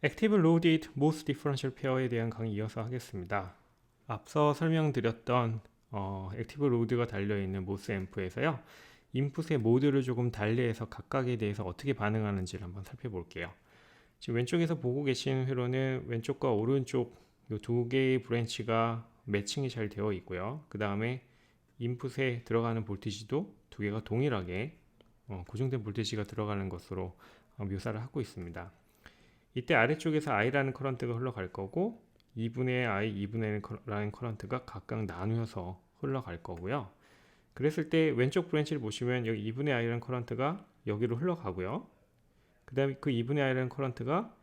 Active Loaded Most Differential Pair에 대한 강의 이어서 하겠습니다. 앞서 설명드렸던 Active Load가 달려있는 MOS 앰프에서요. 인풋의 모드를 조금 달리해서 각각에 대해서 어떻게 반응하는지를 한번 살펴볼게요. 지금 왼쪽에서 보고 계신 회로는 왼쪽과 오른쪽 이 두 개의 브랜치가 매칭이 잘 되어 있고요. 그 다음에 인풋에 들어가는 볼티지도 두 개가 동일하게 고정된 볼티지가 들어가는 것으로 묘사를 하고 있습니다. 이때 아래쪽에서 I라는 커런트가 흘러갈 거고 2분의 I, 2분의 N라는 커런트가 각각 나누어서 흘러갈 거고요. 그랬을 때 왼쪽 브랜치를 보시면 여기 2분의 I라는 커런트가 여기로 흘러가고요. 그 다음에 그 2분의 I라는 커런트가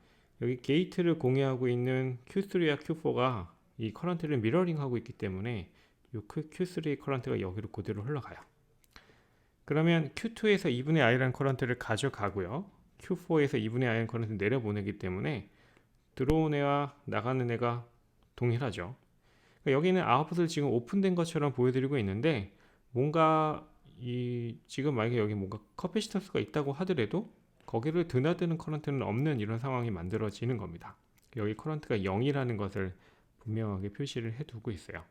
여기 게이트를 공유하고 있는 Q3와 Q4가 이 커런트를 미러링하고 있기 때문에 이 Q3의 커런트가 여기로 그대로 흘러가요. 그러면 Q2에서 2분의 I라는 커런트를 가져가고요. Q4에서 2분의 I라는 커런트를 내려보내기 때문에 들어온 애와 나가는 애가 동일하죠. 그러니까 여기는 아웃풋을 지금 오픈된 것처럼 보여드리고 있는데 뭔가 지금 만약에 여기 뭔가 커패시턴스가 있다고 하더라도 거기를 드나드는 커런트는 없는 이런 상황이 만들어지는 겁니다. 여기 커런트가 0이라는 것을 분명하게 표시를 해두고 있어요.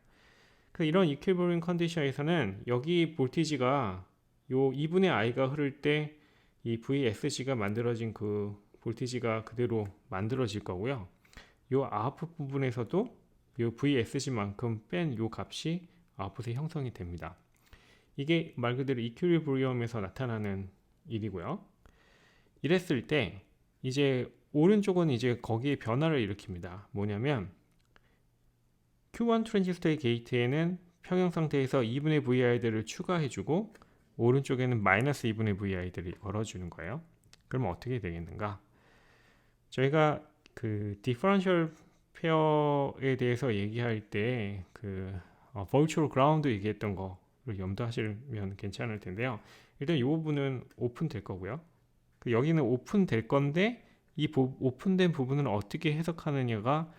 이런 이퀄리브리엄 컨디션에서는 여기 볼티지가 요 2분의 I가 흐를 때 이 VSG가 만들어진 그 볼티지가 그대로 만들어질 거고요. 요 아웃풋 부분에서도 요 VSG만큼 뺀 요 값이 아웃풋에 형성이 됩니다. 이게 말 그대로 이퀄리브리엄에서 나타나는 일이고요. 이랬을 때 이제 오른쪽은 이제 거기에 변화를 일으킵니다. 뭐냐면 Q1 트랜지스터의 게이트에는 평형 상태에서 2분의 VI들을 추가해주고 오른쪽에는 마이너스 2분의 VI들을 걸어주는 거예요. 그러면 어떻게 되겠는가? 저희가 그 디퍼런셜 페어에 대해서 얘기할 때 그 virtual ground 얘기했던 거를 염두하시면 괜찮을 텐데요. 일단 이 부분은 오픈될 거고요. 여기는 오픈될 건데 이 오픈된 부분을 어떻게 해석하느냐가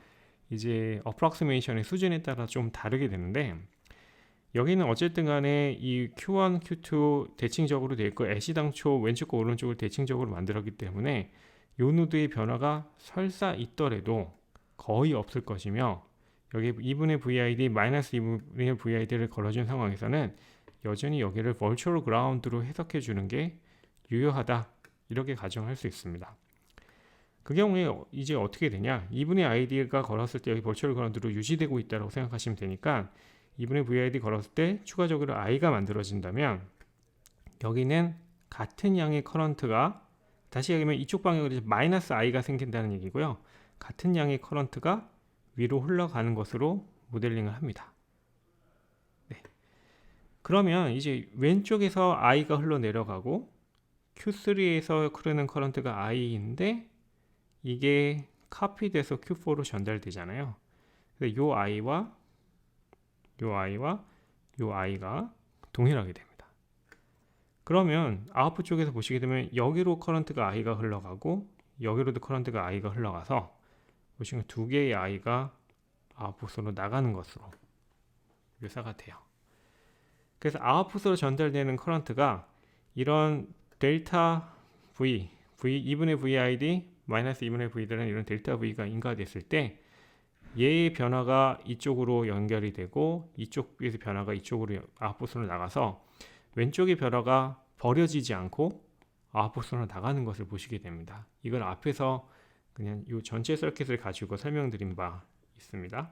이제 어프록시메이션의 수준에 따라 좀 다르게 되는데 여기는 어쨌든 간에 이 Q1, Q2 대칭적으로 되어 있고 애시당초 왼쪽과 오른쪽을 대칭적으로 만들었기 때문에 이 노드의 변화가 설사 있더라도 거의 없을 것이며 여기 2분의 VID, 마이너스 2분의 VID를 걸어준 상황에서는 여전히 여기를 virtual ground로 해석해 주는 게 유효하다 이렇게 가정할 수 있습니다. 그 경우에 이제 어떻게 되냐 2분의 ID가 걸었을 때 여기 virtual ground로 유지되고 있다고 생각하시면 되니까 2분의 VID 걸었을 때 추가적으로 I가 만들어진다면 여기는 같은 양의 커런트가 다시 얘기하면 이쪽 방향으로 마이너스 I가 생긴다는 얘기고요. 같은 양의 커런트가 위로 흘러가는 것으로 모델링을 합니다. 네. 그러면 이제 왼쪽에서 I가 흘러내려가고 Q3에서 흐르는 커런트가 I인데 이게 카피돼서 Q4로 전달되잖아요. 그래서 요 I와 요 I가 동일하게 됩니다. 그러면 아웃풋 쪽에서 보시게 되면 여기로 커런트가 I가 흘러가고 여기로도 커런트가 I가 흘러가서 보시면 두 개의 I가 아웃풋으로 나가는 것으로 묘사가 돼요. 그래서 아웃풋으로 전달되는 커런트가 이런 델타 V, 2분의 VID, 마이너스 2분의 V들은 이런 델타 V가 인가됐을 때 얘의 변화가 이쪽으로 연결이 되고 이쪽에서 변화가 이쪽으로 아웃풋으로 나가서 왼쪽의 변화가 버려지지 않고 아웃풋으로 나가는 것을 보시게 됩니다. 이걸 앞에서 그냥 이 전체 서킷을 가지고 설명드린 바 있습니다.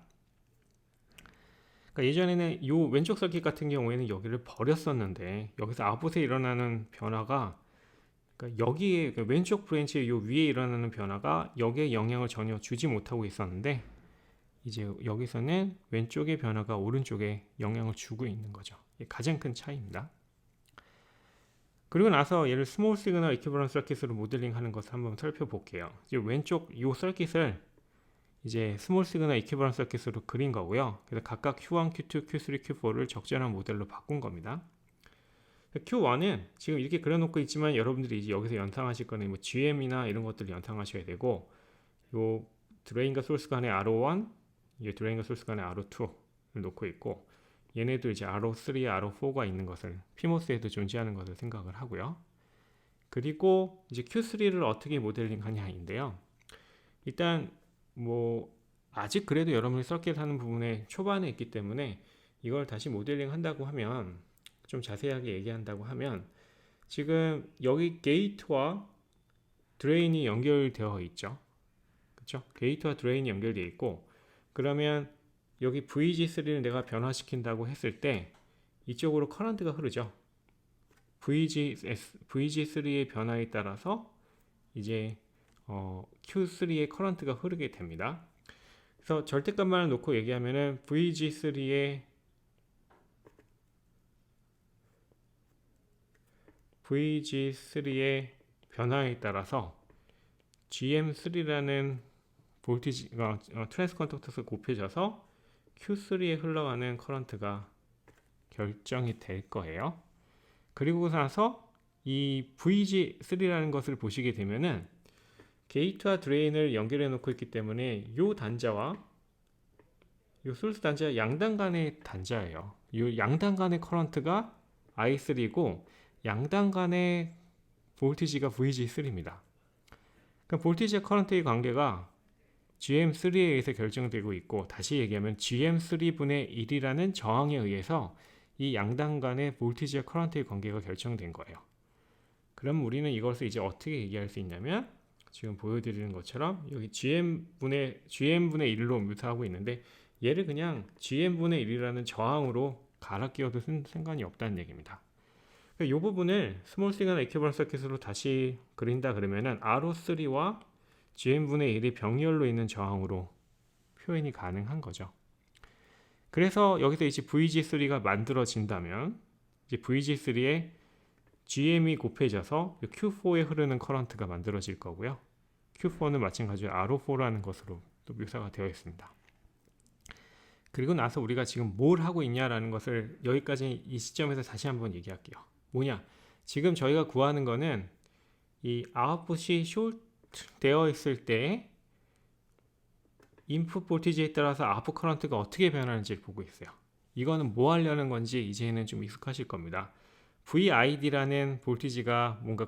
그러니까 예전에는 이 왼쪽 서킷 같은 경우에는 여기를 버렸었는데 여기서 아웃풋에 일어나는 변화가 그러니까 여기에 왼쪽 브랜치의 이 위에 일어나는 변화가 여기에 영향을 전혀 주지 못하고 있었는데 이제 여기서는 왼쪽의 변화가 오른쪽에 영향을 주고 있는 거죠. 이게 가장 큰 차이입니다. 그리고 나서 얘를 스몰 시그널 이퀴버런스 서킷으로 모델링하는 것을 한번 살펴볼게요. 이제 왼쪽 이 서킷을 이제 스몰 시그널 이퀴버런스 서킷으로 그린 거고요. 그래서 각각 Q1, Q2, Q3, Q4를 적절한 모델로 바꾼 겁니다. Q1은 지금 이렇게 그려놓고 있지만 여러분들이 이제 여기서 연상하실 거는 뭐 GM이나 이런 것들을 연상하셔야 되고 요 드레인과 소스 간의 R01, 이 드레인과 소스 간의 R02를 놓고 있고 얘네도 이제 R03, R4가 있는 것을 PMOS에도 존재하는 것을 생각을 하고요. 그리고 이제 Q3를 어떻게 모델링하냐인데요. 일단 뭐 아직 그래도 여러분이 서킷 하는 부분에 초반에 있기 때문에 이걸 다시 모델링 한다고 하면, 좀 자세하게 얘기한다고 하면, 지금 여기 게이트와 드레인이 연결되어 있죠. 그렇죠? 게이트와 드레인이 연결되어 있고, 그러면 여기 VG3를 내가 변화시킨다고 했을 때 이쪽으로 커런트가 흐르죠. VG3의 변화에 따라서 이제 Q3의 커런트가 흐르게 됩니다. 그래서 절대값만을 놓고 얘기하면은 VG3의 변화에 따라서 GM3라는 볼티지가 트랜스 컨덕터스 곱해져서 Q3에 흘러가는 커런트가 결정이 될 거예요. 그리고 나서 이 VG3라는 것을 보시게 되면은 게이트와 드레인을 연결해 놓고 있기 때문에 이 단자와 이 소스 단자 양단 간의 단자예요. 이 양단 간의 커런트가 I3고 양단 간의 볼티지가 VG3입니다. 그러니까 볼티지와 커런트의 관계가 GM3에 의해서 결정되고 있고, 다시 얘기하면 GM3분의 1이라는 저항에 의해서 이 양단 간의 볼티지와 커런트의 관계가 결정된 거예요. 그럼 우리는 이것을 이제 어떻게 얘기할 수 있냐면, 지금 보여드리는 것처럼 여기 GM분의 1로 묘사하고 있는데, 얘를 그냥 GM분의 1이라는 저항으로 갈아 끼워도 상관이 없다는 얘기입니다. 이 부분을 스몰 시그널 이퀴버런스 서킷으로 다시 그린다 그러면은 RO3와 GM분의 1이 병렬로 있는 저항으로 표현이 가능한 거죠. 그래서 여기서 이제 VG3가 만들어진다면 이제 VG3에 GM이 곱해져서 Q4에 흐르는 커런트가 만들어질 거고요. Q4는 마찬가지로 RO4라는 것으로 또 묘사가 되어 있습니다. 그리고 나서 우리가 지금 뭘 하고 있냐라는 것을 여기까지 이 시점에서 다시 한번 얘기할게요. 뭐냐? 지금 저희가 구하는 거는 이 아웃풋이 숏 되어 있을 때 인풋 볼티지에 따라서 아웃풋 커런트가 어떻게 변하는지를 보고 있어요. 이거는 뭐 하려는 건지 이제는 좀 익숙하실 겁니다. VID라는 볼티지가 뭔가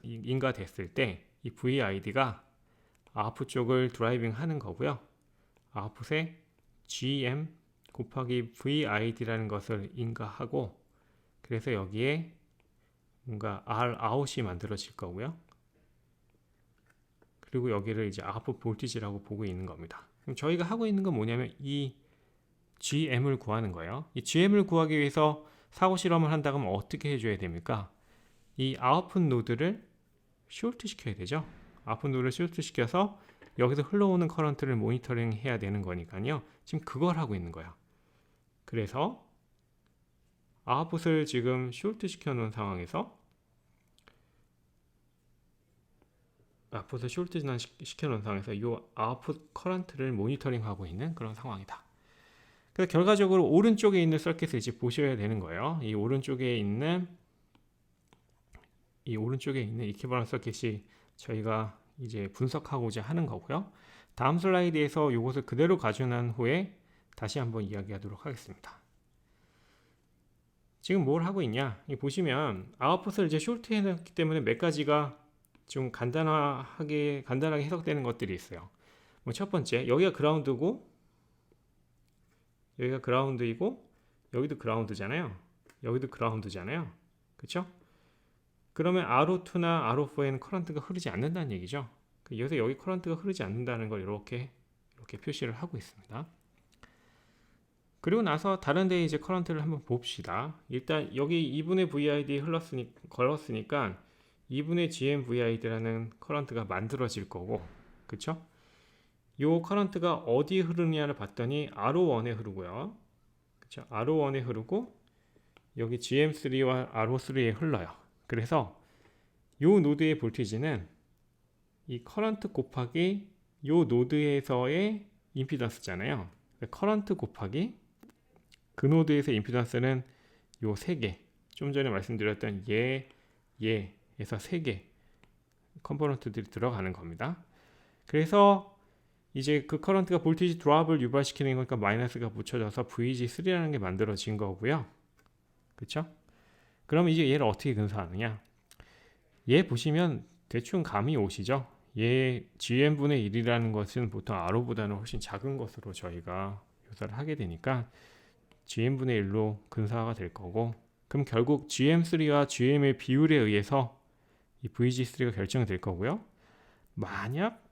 인가됐을 때 이 VID가 아웃풋 쪽을 드라이빙 하는 거고요. 아웃풋에 GM 곱하기 VID라는 것을 인가하고, 그래서 여기에 뭔가 Rout이 만들어질 거고요. 그리고 여기를 이제 아웃풋 볼티지라고 보고 있는 겁니다. 그럼 저희가 하고 있는 건 뭐냐면 이 GM을 구하는 거예요. 이 GM을 구하기 위해서 사고 실험을 한다고 하면 어떻게 해줘야 됩니까? 이 아웃풋 노드를 숏 시켜야 되죠. 아웃풋 노드를 숏 시켜서 여기서 흘러오는 커런트를 모니터링 해야 되는 거니까요. 지금 그걸 하고 있는 거야. 그래서 아웃풋을 지금 숏 시켜 놓은 상황에서 아웃풋을 숏 시켜 놓은 상황에서 이 아웃풋 커런트를 모니터링 하고 있는 그런 상황이다. 그래서 결과적으로 오른쪽에 있는 서킷을 이제 보셔야 되는 거예요. 이 오른쪽에 있는 이퀴버런스 서킷이 저희가 이제 분석하고자 하는 거고요. 다음 슬라이드에서 이것을 그대로 가져난 후에 다시 한번 이야기하도록 하겠습니다. 지금 뭘 하고 있냐? 보시면 아웃풋을 이제 숏 해놨기 때문에 몇 가지가 좀 간단하게 해석되는 것들이 있어요. 뭐 첫 번째, 여기가 그라운드고 여기가 그라운드이고 여기도 그라운드잖아요. 여기도 그라운드잖아요. 그렇죠? 그러면 RO2나 RO4에는 커런트가 흐르지 않는다는 얘기죠. 여기서 여기 커런트가 흐르지 않는다는 걸 이렇게 표시를 하고 있습니다. 그리고 나서 다른 데에 이제 커런트를 한번 봅시다. 일단 여기 2분의 VID 걸었으니까 2분의 GM-VID라는 커런트가 만들어질 거고, 그쵸? 요 커런트가 어디에 흐르느냐를 봤더니 RO1에 흐르고요. 그쵸? RO1에 흐르고 여기 GM3와 RO3에 흘러요. 그래서 요 노드의 볼티지는 이 커런트 곱하기 요 노드에서의 임피던스잖아요. 커런트 곱하기 그 노드에서의 임피던스는 요 3개, 좀 전에 말씀드렸던 얘에서 3개 컴포넌트들이 들어가는 겁니다. 그래서 이제 그 커런트가 볼티지 드롭을 유발시키는 거니까 마이너스가 붙여져서 VG3라는 게 만들어진 거고요. 그쵸? 그럼 이제 얘를 어떻게 근사하느냐? 얘 보시면 대충 감이 오시죠? 얘 GM분의 1이라는 것은 보통 R보다는 훨씬 작은 것으로 저희가 묘사를 하게 되니까 GM분의 1로 근사화가 될 거고, 그럼 결국 GM3와 GM의 비율에 의해서 이 VG3가 결정될 거고요. 만약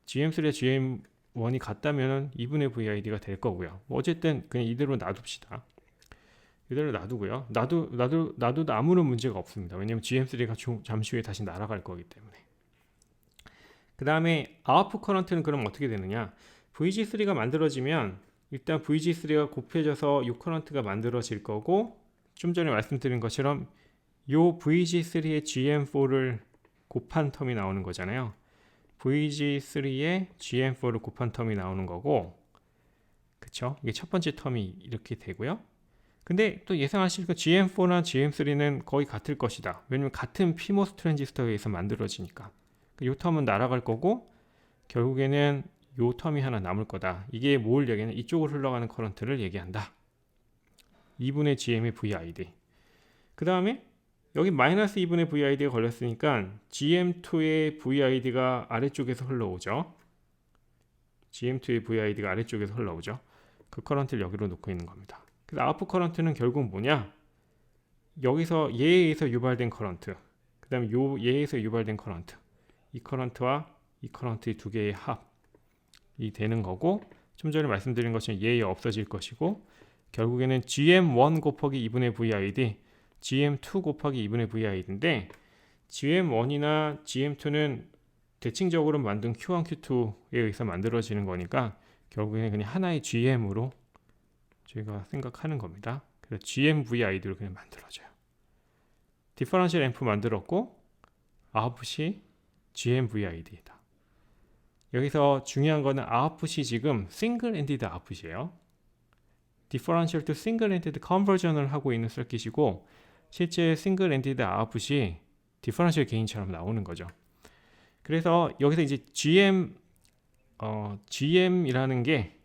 GM3와 GM1이 같다면 2분의 VID가 될 거고요. 뭐 어쨌든 그냥 이대로 놔둡시다. 이대로 놔두고요. 놔둬도 아무런 문제가 없습니다. 왜냐면 GM3가 잠시 후에 다시 날아갈 거기 때문에. 그 다음에 아웃풋 커런트는 그럼 어떻게 되느냐? VG3가 만들어지면 일단 VG3가 곱해져서 이 커런트가 만들어질 거고, 좀 전에 말씀드린 것처럼 이 VG3의 GM4를 곱한 텀이 나오는 거잖아요. VG3의 GM4를 곱한 텀이 나오는 거고, 그쵸? 이게 첫 번째 텀이 이렇게 되고요. 근데 또 예상하실 거 GM4나 GM3는 거의 같을 것이다. 왜냐면 같은 PMOS 트랜지스터에 의해서 만들어지니까. 이 텀은 날아갈 거고, 결국에는 이 텀이 하나 남을 거다. 이게 뭘 얘기하냐? 이쪽으로 흘러가는 커런트를 얘기한다. 2분의 GM의 VID. 그 다음에 여기 마이너스 2분의 VID가 걸렸으니까 GM2의 VID가 아래쪽에서 흘러오죠. GM2의 VID가 아래쪽에서 흘러오죠. 그 커런트를 여기로 놓고 있는 겁니다. 그래서 아웃풋 커런트는 결국 뭐냐? 여기서 얘에 의해서 유발된 커런트, 그 다음에 얘에 의해서 유발된 커런트, 이 커런트와 이 커런트의 두 개의 합이 되는 거고, 좀 전에 말씀드린 것처럼 얘에 없어질 것이고, 결국에는 GM1 곱하기 2분의 VID, GM2 곱하기 2분의 VID인데, GM1이나 GM2는 대칭적으로 만든 Q1, Q2에 의해서 만들어지는 거니까 결국에는 그냥 하나의 GM으로 저희가 생각하는 겁니다. 그래서 GMVID로 그냥 만들어져요. 디퍼런셜 앰프 만들었고 아웃풋이 GMVID이다. 여기서 중요한 거는 아웃풋이 지금 싱글 엔디드 아웃풋이에요. 디퍼런셜 투 싱글 엔디드 컨버전을 하고 있는 서킷이고, 실제 싱글 엔디드 아웃풋이 디퍼런셜 게인처럼 나오는 거죠. 그래서 여기서 이제 GM이라는 게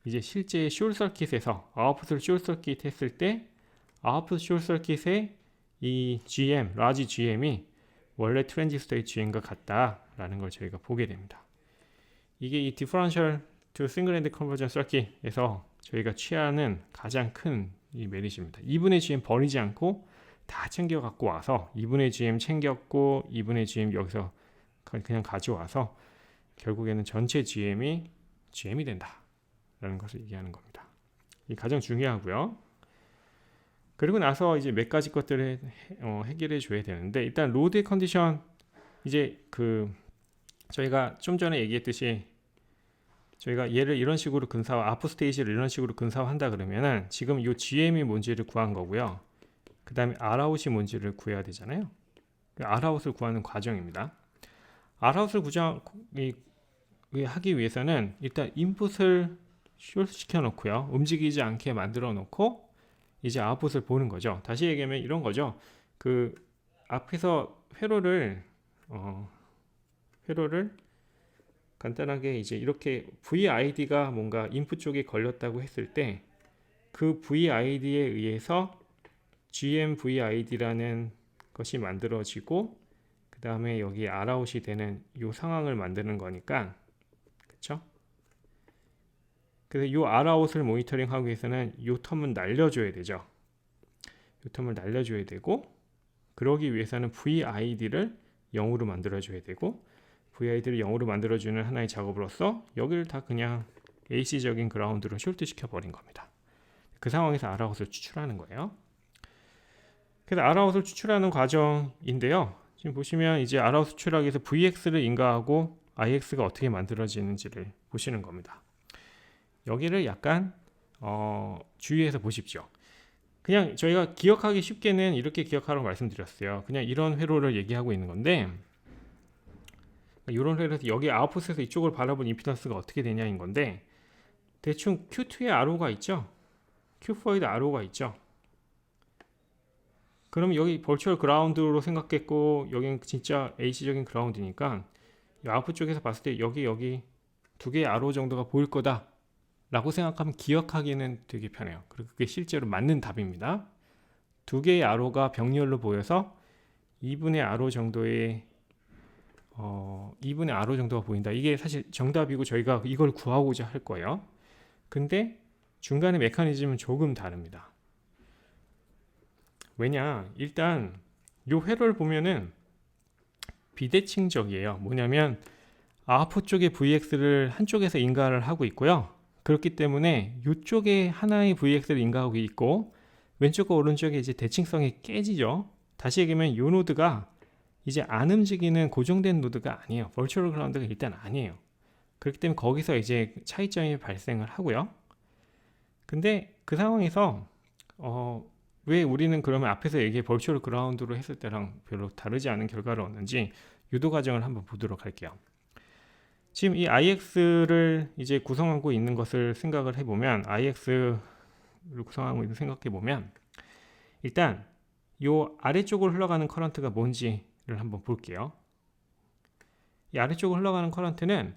이제 실제 숏 서킷에서 아웃풋을 숏 서킷 했을 때 아웃풋 숏 서킷의 이 GM, 라지 GM이 원래 트랜지스터의 GM과 같다라는 걸 저희가 보게 됩니다. 이게 이 디퍼런셜 투 싱글 엔드 컨버전 서킷에서 저희가 취하는 가장 큰 이 메리트입니다. 2분의 GM 버리지 않고 다 챙겨 갖고 와서 2분의 GM 챙겼고 2분의 GM 여기서 그냥 가져와서 결국에는 전체 GM이 된다 라는 것을 얘기하는 겁니다. 이 가장 중요하고요. 그리고 나서 이제 몇 가지 것들을 해결해 줘야 되는데, 일단 로드 컨디션, 이제 저희가 좀 전에 얘기했듯이 저희가 얘를 이런 식으로 근사화, 아웃풋 스테이지를 이런 식으로 근사화한다 그러면은 지금 이 GM이 뭔지를 구한 거고요. 그 다음에 Rout이 뭔지를 구해야 되잖아요. Rout을 구하는 과정입니다. Rout을 하기 위해서는 일단 인풋을 숏시켜 놓고요. 움직이지 않게 만들어 놓고 이제 아웃풋을 보는 거죠. 다시 얘기하면 이런 거죠. 앞에서 회로를 간단하게 이제 이렇게 VID가 뭔가 인풋 쪽에 걸렸다고 했을 때 그 VID에 의해서 GMVID라는 것이 만들어지고, 그 다음에 여기 Rout이 되는 이 상황을 만드는 거니까, 그쵸? 그래서 이 Rout을 모니터링 하기 위해서는 이 텀은 날려줘야 되죠. 이 텀을 날려줘야 되고, 그러기 위해서는 VID를 0으로 만들어줘야 되고, VID를 0으로 만들어주는 하나의 작업으로서 여기를 다 그냥 AC적인 그라운드로 숄트 시켜버린 겁니다. 그 상황에서 Rout을 추출하는 거예요. 그래서 Rout을 추출하는 과정인데요. 지금 보시면 이제 Rout 추출하기 위해서 VX를 인가하고 IX가 어떻게 만들어지는지를 보시는 겁니다. 여기를 약간 주의해서 보십시오. 그냥 저희가 기억하기 쉽게는 이렇게 기억하라고 말씀드렸어요. 그냥 이런 회로를 얘기하고 있는 건데, 이런 회로에서 여기 아웃풋에서 이쪽을 바라본 임피던스가 어떻게 되냐인 건데, 대충 Q2에 RO가 있죠. Q4에도 RO가 있죠. 그럼 여기 버추얼 그라운드로 생각했고 여기는 진짜 AC적인 그라운드니까 아웃풋 쪽에서 봤을 때 여기 두 개의 RO 정도가 보일 거다 라고 생각하면 기억하기는 되게 편해요. 그리고 그게 실제로 맞는 답입니다. 두 개의 RO가 병렬로 보여서 2분의 RO 정도의 2분의 Rho 정도가 보인다. 이게 사실 정답이고 저희가 이걸 구하고자 할 거예요. 근데 중간에 메커니즘은 조금 다릅니다. 왜냐? 일단 요 회로를 보면은 비대칭적이에요. 뭐냐면 아웃풋 쪽에 VX를 한쪽에서 인가를 하고 있고요. 그렇기 때문에 이쪽에 하나의 VX를 인가하고 있고 왼쪽과 오른쪽에 이제 대칭성이 깨지죠. 다시 얘기하면 이 노드가 이제 안 움직이는 고정된 노드가 아니에요. 버추얼 그라운드가 일단 아니에요. 그렇기 때문에 거기서 이제 차이점이 발생을 하고요. 근데 그 상황에서 왜 우리는 그러면 앞에서 얘기해 버추얼 그라운드로 했을 때랑 별로 다르지 않은 결과를 얻는지 유도 과정을 한번 보도록 할게요. 지금 이 IX를 이제 구성하고 있는 것을 생각을 해보면 IX를 구성하고 있는 생각해 보면 일단 이 아래쪽으로 흘러가는 커런트가 뭔지를 한번 볼게요. 이 아래쪽으로 흘러가는 커런트는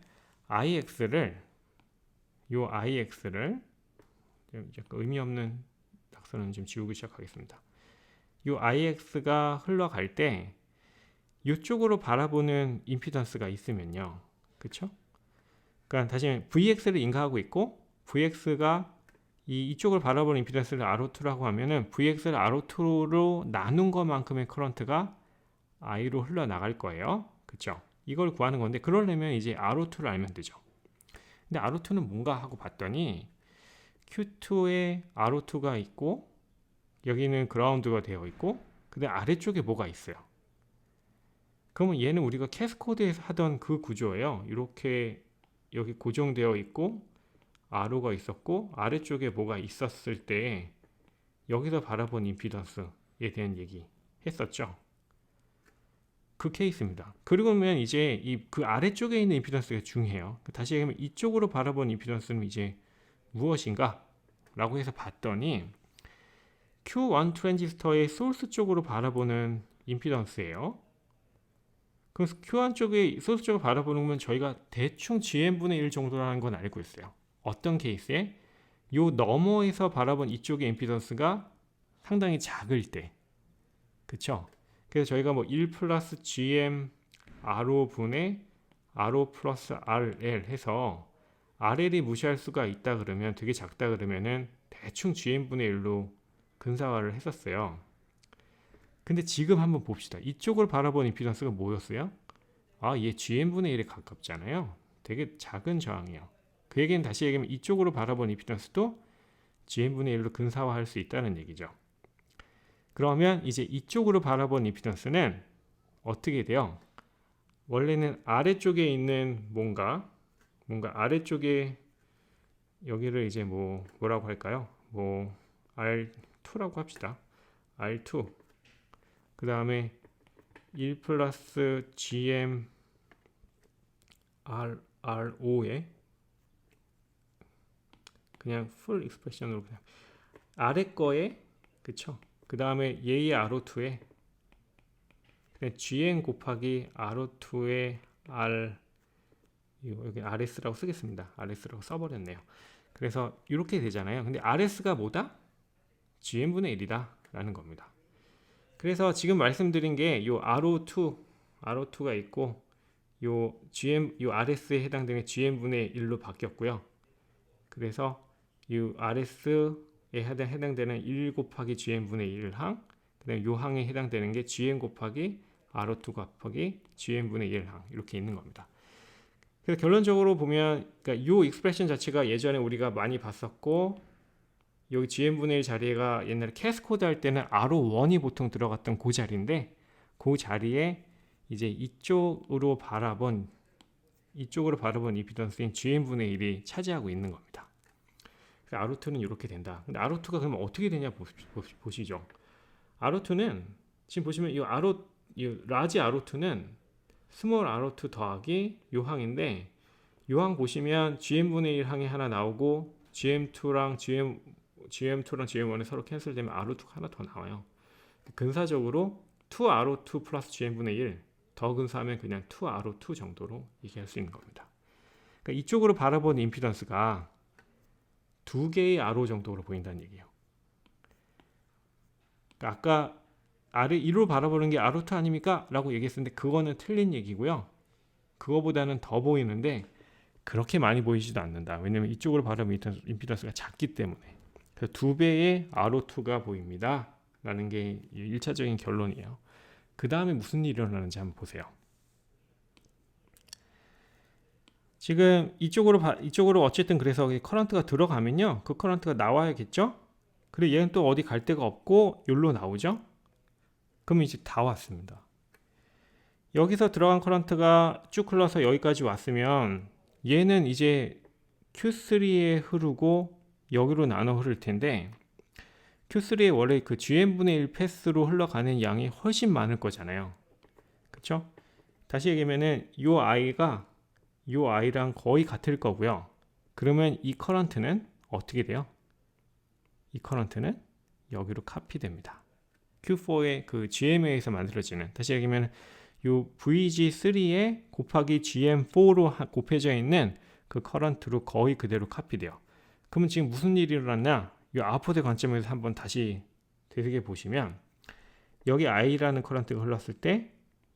IX를 의미 없는 낙서는 좀 지우기 시작하겠습니다. 이 IX가 흘러갈 때 이쪽으로 바라보는 임피던스가 있으면요. 그쵸? 그러니까 다시 VX를 인가하고 있고 VX가 이쪽을 바라보는 임피던스를 R02라고 하면은 VX를 R02로 나눈 것만큼의 커런트가 I로 흘러나갈 거예요. 그쵸? 이걸 구하는 건데 그러려면 이제 R02를 알면 되죠. 근데 R02는 뭔가 하고 봤더니 Q2에 R02가 있고 여기는 그라운드가 되어 있고 근데 아래쪽에 뭐가 있어요. 그러면 얘는 우리가 캐스코드에서 하던 그 구조예요. 이렇게 여기 고정되어 있고 R호가 있었고 아래쪽에 뭐가 있었을 때 여기서 바라본 임피던스에 대한 얘기 했었죠. 그 케이스입니다. 그러면 이제 그 아래쪽에 있는 임피던스가 중요해요. 다시 얘기하면 이쪽으로 바라본 임피던스는 이제 무엇인가? 라고 해서 봤더니 Q1 트랜지스터의 소스 쪽으로 바라보는 임피던스예요. 그래서 Q1 쪽에 소스 쪽을 바라보는 건 저희가 대충 GM분의 1 정도라는 건 알고 있어요. 어떤 케이스에? 요 너머에서 바라본 이쪽의 임피던스가 상당히 작을 때. 그쵸? 그래서 저희가 뭐 1 플러스 GM RO 분의 RO 플러스 RL 해서 RL이 무시할 수가 있다 그러면 되게 작다 그러면은 대충 GM분의 1로 근사화를 했었어요. 근데 지금 한번 봅시다. 이쪽을 바라본 임피던스가 뭐였어요? 얘 GM분의 1에 가깝잖아요. 되게 작은 저항이에요. 그 얘기는 다시 얘기하면 이쪽으로 바라본 임피던스도 GM분의 1로 근사화할 수 있다는 얘기죠. 그러면 이제 이쪽으로 바라본 임피던스는 어떻게 돼요? 원래는 아래쪽에 있는 뭔가 아래쪽에 여기를 이제 뭐라고 할까요? R2라고 합시다. R2 그 다음에 1 플러스 GM RO에 그냥 풀 익스프레션으로 그냥 아래 거에 그쵸? 그 다음에 얘의 R02에 GM 곱하기 R02의 R 여기 RS라고 쓰겠습니다. RS라고 써버렸네요. 그래서 이렇게 되잖아요. 근데 RS가 뭐다? GM분의 1이다 라는 겁니다. 그래서 지금 말씀드린 게 요 R02가 있고 요 RS에 해당되는 GM분의 1로 바뀌었고요. 그래서 이 RS에 해당되는 1 곱하기 GM분의 1항 그 다음에 요 항에 해당되는 게 GM 곱하기 R02 곱하기 GM분의 1항 이렇게 있는 겁니다. 그래서 결론적으로 보면 그러니까 요 익스프레션 자체가 예전에 우리가 많이 봤었고 여기 GM분의 1 자리가 옛날에 캐스코드 할 때는 R01이 보통 들어갔던 그 자리인데 그 자리에 이제 이쪽으로 바라본 임피던스인 GM분의 1이 차지하고 있는 겁니다. R02는 이렇게 된다. 근데 R02가 그러면 어떻게 되냐 보시죠. R02는 지금 보시면 이 라지 R02는 스몰 R02 더하기 요 항인데 요 항 보시면 GM분의 1 항이 하나 나오고 GM2랑 GM1이 서로 캔슬되면 R02가 하나 더 나와요. 근사적으로 2R02 플러스 GM분의 1 더 근사하면 그냥 2R02 정도로 얘기할 수 있는 겁니다. 그러니까 이쪽으로 바라본 임피던스가 두 개의 R5 정도로 보인다는 얘기예요. 그러니까 아까 R1로 바라보는 게 R02 아닙니까? 라고 얘기했었는데 그거는 틀린 얘기고요. 그거보다는 더 보이는데 그렇게 많이 보이지도 않는다. 왜냐면 이쪽으로 바로 임피던스가 작기 때문에. 그래서 2배의 R02가 보입니다 라는 게 1차적인 결론이에요. 그 다음에 무슨 일이 일어나는지 한번 보세요. 지금 이쪽으로 어쨌든 그래서 커런트가 들어가면요, 그 커런트가 나와야겠죠. 그리고 얘는 또 어디 갈 데가 없고 여기로 나오죠. 그럼 이제 다 왔습니다. 여기서 들어간 커런트가 쭉 흘러서 여기까지 왔으면 얘는 이제 Q3에 흐르고 여기로 나눠 흐를 텐데, Q3에 원래 그 GM분의 1 패스로 흘러가는 양이 훨씬 많을 거잖아요. 그쵸? 다시 얘기하면은 요 I랑 거의 같을 거고요. 그러면 이 커런트는 어떻게 돼요? 이 커런트는 여기로 카피됩니다. Q4의 그 GMA에서 만들어지는, 다시 얘기하면 요 VG3에 곱하기 GM4로 곱해져 있는 그 커런트로 거의 그대로 카피돼요. 그러면 지금 무슨 일이 일어났냐? 이 아웃풋의 관점에서 한번 다시 되새겨 보시면, 여기 I라는 커런트가 흘렀을 때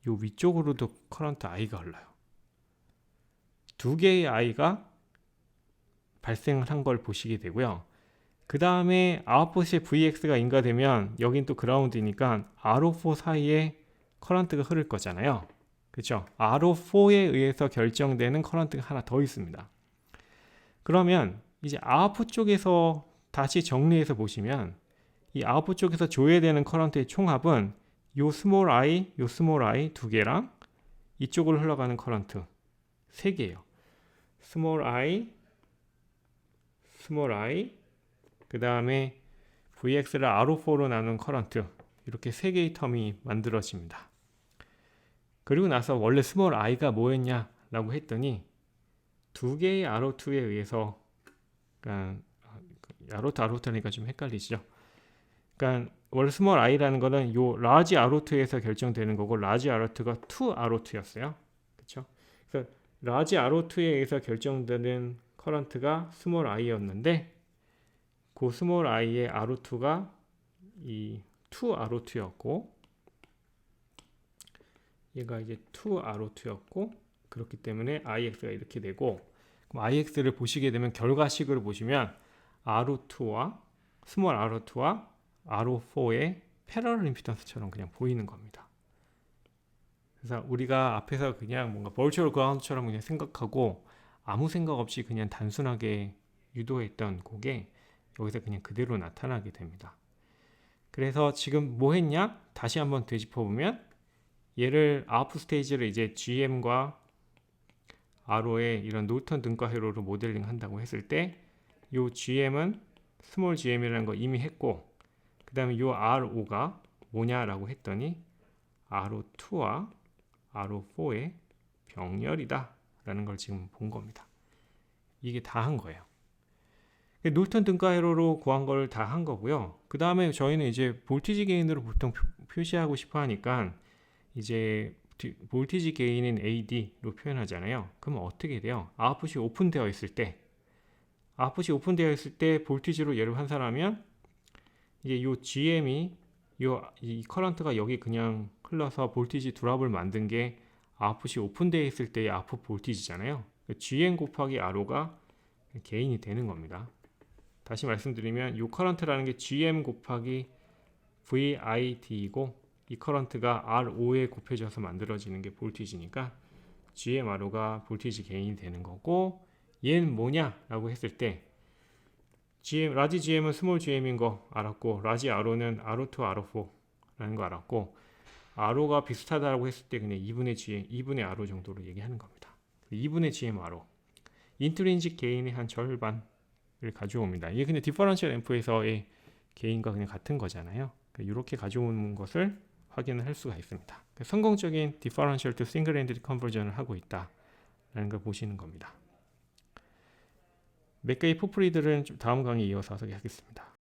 이 위쪽으로도 커런트 I가 흘러요. 두 개의 I가 발생을 한 걸 보시게 되고요. 그 다음에 아웃풋에 VX가 인가되면 여긴 또 그라운드니까 R04 사이에 커런트가 흐를 거잖아요. 그렇죠? R04에 의해서 결정되는 커런트가 하나 더 있습니다. 그러면 이제 아웃풋 쪽에서 다시 정리해서 보시면, 이 아웃풋 쪽에서 줘야 되는 커런트의 총합은 요 스몰 i 두 개랑 이쪽으로 흘러가는 커런트 세 개예요. 스몰 i, 그 다음에 VX를 R04로 나눈 커런트, 이렇게 세 개의 텀이 만들어집니다. 그리고 나서 원래 스몰 i가 뭐였냐 라고 했더니 두 개의 R02에 의해서, 그러니까 R02하니까 좀 헷갈리시죠? 그러니까 원래 스몰 i라는 거는 요 라지 R02에서 결정되는 거고, 라지 R02가 2R02였어요. 그렇죠? 그래서 라지 R02에 의해서 결정되는 커런트가 스몰 i였는데, 그 스몰 i의 R02가 이 2R02였고, 얘가 이제 2R02였고, 그렇기 때문에 IX가 이렇게 되고, 그럼 IX를 보시게 되면 결과식으로 보시면 R2와 스몰 R2와 R04의 패러럴 임피던스처럼 그냥 보이는 겁니다. 그래서 우리가 앞에서 그냥 뭔가 버추얼 그라운드처럼 그냥 생각하고 아무 생각 없이 그냥 단순하게 유도했던 그게 여기서 그냥 그대로 나타나게 됩니다. 그래서 지금 뭐 했냐? 다시 한번 되짚어보면, 얘를 아웃풋 스테이지를 이제 GM과 RO의 이런 노턴 등가 회로로 모델링 한다고 했을 때, 요 GM은 스몰 GM이라는 거 이미 했고, 그 다음에 요 RO가 뭐냐라고 했더니 R02와 R04의 병렬이다 라는 걸 지금 본 겁니다. 이게 다 한 거예요. 노턴 등가 회로로 구한 걸 다 한 거고요. 그 다음에 저희는 이제 볼티지 게인으로 보통 표시하고 싶어 하니까 이제 볼티지 게인인 AD로 표현하잖아요. 그러면 어떻게 돼요? 아웃풋이 오픈되어 있을 때, 볼티지로 얘를 환산하면 이제 요 GM이 이 커런트가 여기 그냥 흘러서 볼티지 드랍을 만든 게 아웃풋이 오픈되어 있을 때의 아웃풋 볼티지잖아요. GM 곱하기 RO가 게인이 되는 겁니다. 다시 말씀드리면 이 커런트라는 게 GM 곱하기 VID이고, 이 커런트가 R5에 곱해져서 만들어지는 게 볼티지니까 GM RO가 볼티지 게인이 되는 거고, 얘는 뭐냐 라고 했을 때 라지 GM은 스몰 GM인 거 알았고, 라지 RO는 R2, R4 라는 거 알았고, RO가 비슷하다고 했을 때 그냥 2분의 GM, 2분의 RO 정도로 얘기하는 겁니다. 2분의 GM RO, 인트린직 게인의 한 절반을 가져옵니다. 이게 그냥 디퍼런셜 앰프에서의 게인과 그냥 같은 거잖아요. 이렇게 가져오는 것을 확인을 할 수가 있습니다. 성공적인 디퍼런셜 투 싱글 핸드 컨버전을 하고 있다 라는 걸 보시는 겁니다. 몇 개의 포프리들은 다음 강의에 이어서 하겠습니다.